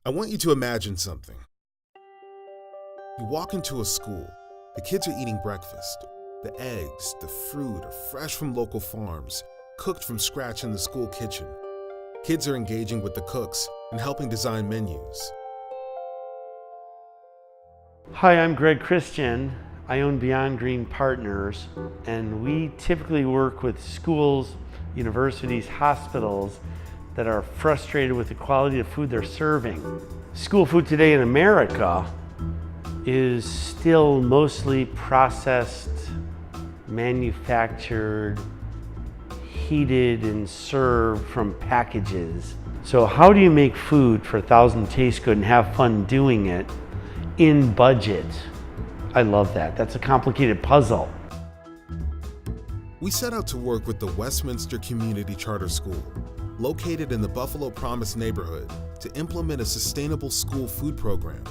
I want you to imagine something. You walk into a school. The kids are eating breakfast. The eggs, the fruit are fresh from local farms, cooked from scratch in the school kitchen. Kids are engaging with the cooks and helping design menus. Hi, I'm Greg Christian. I own Beyond Green Partners, and we typically work with schools, universities, hospitals that are frustrated with the quality of food they're serving. School food today in America is still mostly processed, manufactured, heated, and served from packages. So how do you make food for 1,000 taste good and have fun doing it in budget? I love that. That's a complicated puzzle. We set out to work with the Westminster Community Charter School, located in the Buffalo Promise neighborhood, to implement a sustainable school food program.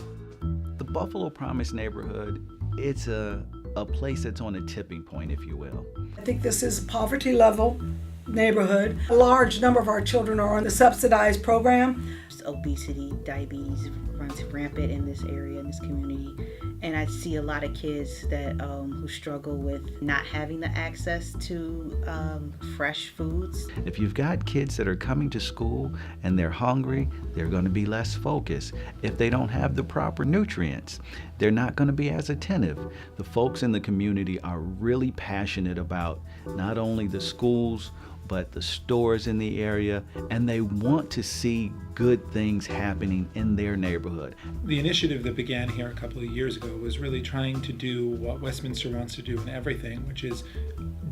The Buffalo Promise neighborhood, it's a place that's on a tipping point, if you will. I think this is a poverty level neighborhood. A large number of our children are on the subsidized program. Obesity, diabetes runs rampant in this area, in this community. And I see a lot of kids that who struggle with not having the access to fresh foods. If you've got kids that are coming to school and they're hungry, they're going to be less focused. If they don't have the proper nutrients, they're not going to be as attentive. The folks in the community are really passionate about not only the schools, but the stores in the area, and they want to see good things happening in their neighborhood. The initiative that began here a couple of years ago was really trying to do what Westminster wants to do in everything, which is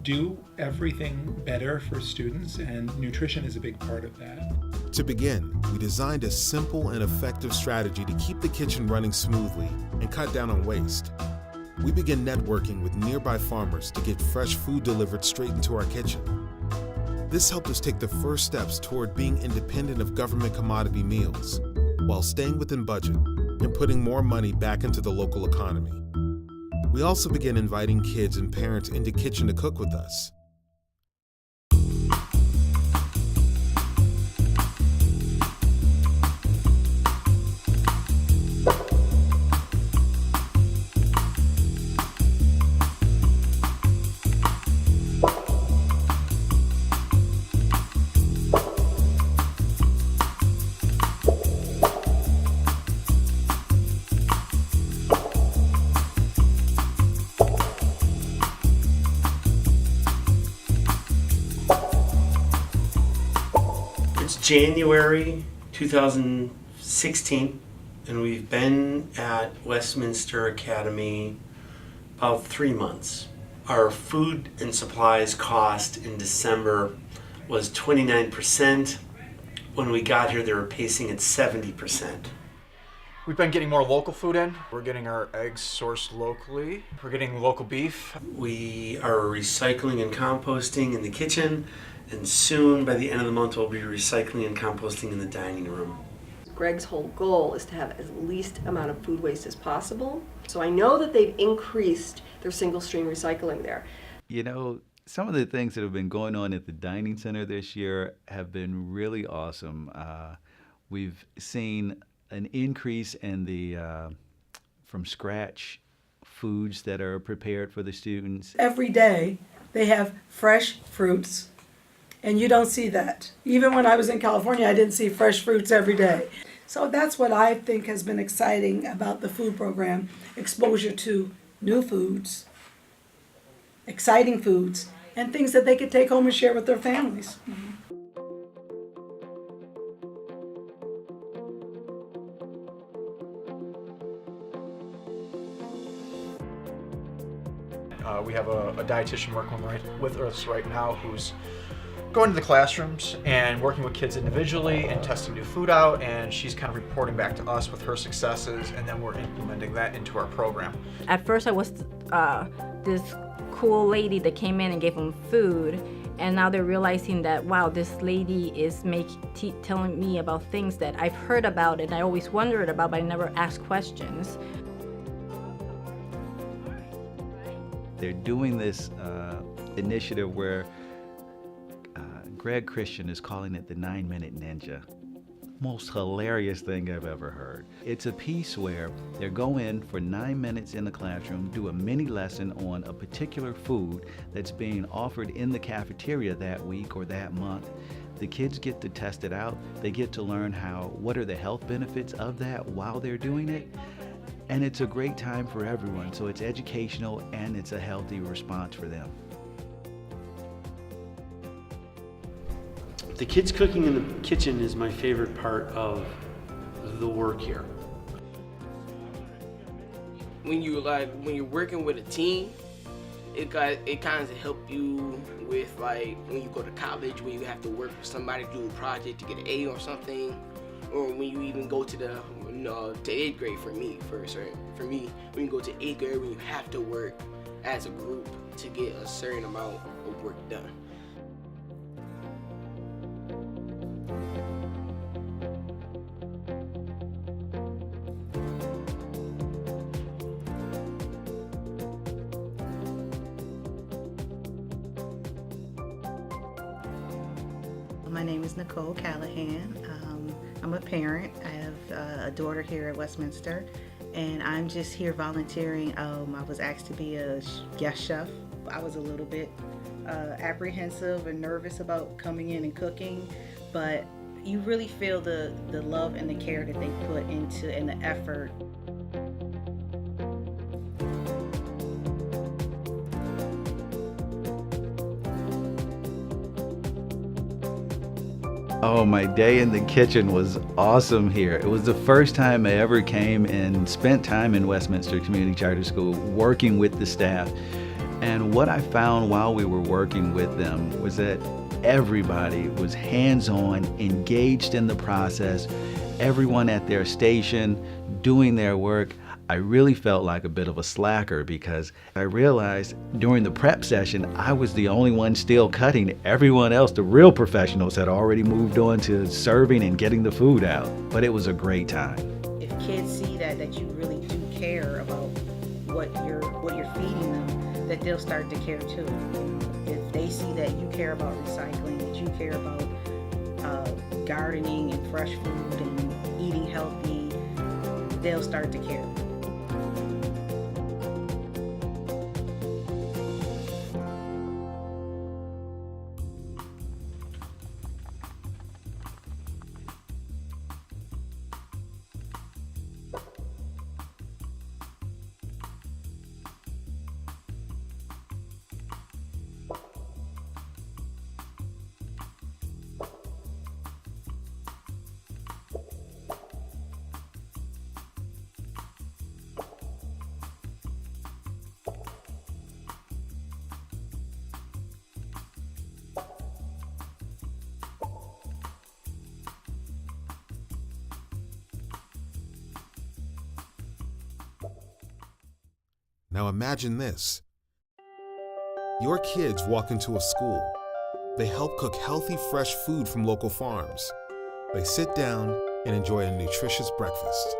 do everything better for students, and nutrition is a big part of that. To begin, we designed a simple and effective strategy to keep the kitchen running smoothly and cut down on waste. We began networking with nearby farmers to get fresh food delivered straight into our kitchen. This helped us take the first steps toward being independent of government commodity meals, while staying within budget and putting more money back into the local economy. We also began inviting kids and parents into kitchen to cook with us. It's January 2016, and we've been at Westminster Academy about 3 months. Our food and supplies cost in December was 29%. When we got here, they were pacing at 70%. We've been getting more local food in. We're getting our eggs sourced locally. We're getting local beef. We are recycling and composting in the kitchen, and soon, by the end of the month, we'll be recycling and composting in the dining room. Greg's whole goal is to have as least amount of food waste as possible. So I know that they've increased their single stream recycling there. You know, some of the things that have been going on at the dining center this year have been really awesome. We've seen an increase in the from scratch foods that are prepared for the students. Every day they have fresh fruits, and you don't see that. Even when I was in California, I didn't see fresh fruits every day. So that's what I think has been exciting about the food program: exposure to new foods, exciting foods, and things that they could take home and share with their families. We have a dietitian working with us right now who's going to the classrooms and working with kids individually and testing new food out, and she's kind of reporting back to us with her successes, and then we're implementing that into our program. At first I was this cool lady that came in and gave them food, and now they're realizing that, wow, this lady is telling me about things that I've heard about and I always wondered about, but I never asked questions. They're doing this initiative where Greg Christian is calling it the 9-Minute Ninja. most hilarious thing I've ever heard. It's a piece where they go in for 9 minutes in the classroom, do a mini lesson on a particular food that's being offered in the cafeteria that week or that month. The kids get to test it out. They get to learn what are the health benefits of that while they're doing it. And it's a great time for everyone. So it's educational and it's a healthy response for them. The kids cooking in the kitchen is my favorite part of the work here. When you're working with a team, it kind of help you with when you go to college, when you have to work with somebody to do a project to get an A or something, or when you even go to to 8th grade for me, when you go to 8th grade, when you have to work as a group to get a certain amount of work done. My name is Nicole Callahan. I'm a parent. I have a daughter here at Westminster, and I'm just here volunteering. I was asked to be a guest chef. I was a little bit apprehensive and nervous about coming in and cooking, but you really feel the love and the care that they put into and the effort. Oh, my day in the kitchen was awesome here. It was the first time I ever came and spent time in Westminster Community Charter School working with the staff. And what I found while we were working with them was that everybody was hands-on, engaged in the process, everyone at their station, doing their work. I really felt like a bit of a slacker because I realized during the prep session, I was the only one still cutting. Everyone else, the real professionals, had already moved on to serving and getting the food out. But it was a great time. If kids see that you really do care about what you're feeding them, that they'll start to care too. If they see that you care about recycling, that you care about gardening and fresh food and eating healthy, they'll start to care. Now imagine this. Your kids walk into a school. They help cook healthy, fresh food from local farms. They sit down and enjoy a nutritious breakfast.